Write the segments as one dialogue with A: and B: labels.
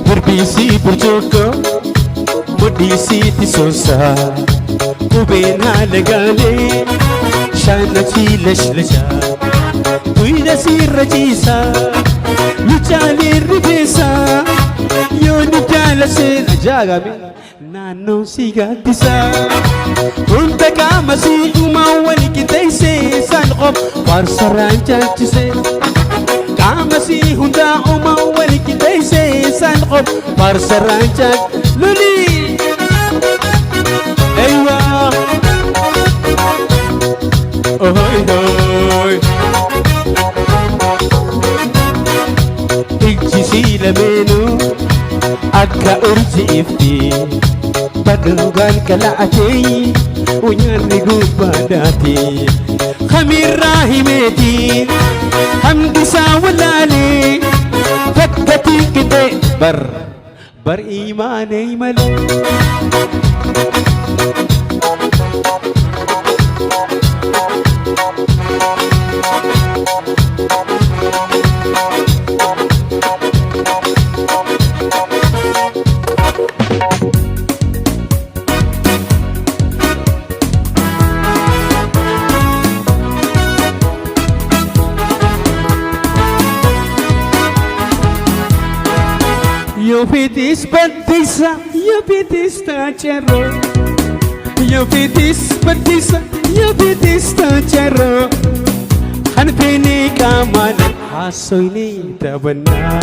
A: Berbisi berjoko Modisi tisosa Kubena legale Shana chilesh leja Tuida sirrajisa Luchali ribesa Yoni jala se Jagami Nano sigatisa Unta kama si umawali kitaise Sanqob Warsarancha chise kama si hunda umawali kitaise Sanqob Warsarancha Luli Aywa Ohoy hoy Ijisi lamenu Akka urji ifti Badugan kalaati Unyani gubadati Khamir rahimeti Hamdisa walali Fakkati kite Bar imane mali Yo pitis batisa, yo pitis tachero. Yo pitis batisa, yo pitis tachero. Hanpini kamane hasoini tabana.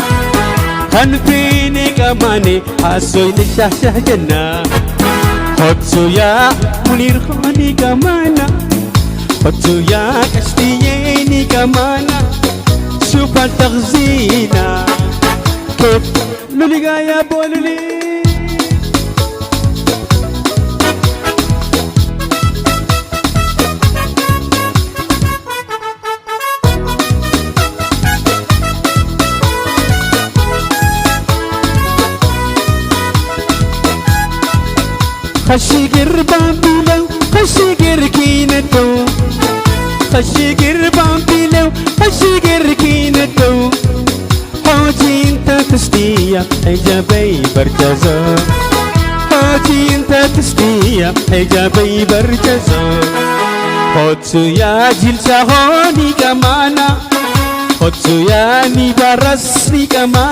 A: Hanpini kamane hasoini shah jana. Hotsuya munir khani kamana. Hotsuya kastiye ni kamana. Super taghzina. Luliga ya boluli khashigir bambilaw khashigir kinato khashigir bambilaw khashigir kinato cinta setia hijabai berjaza cinta setia hijabai berjaza Hotsu ya jilsa honi kamana Hotsu ya ni baras ni kamana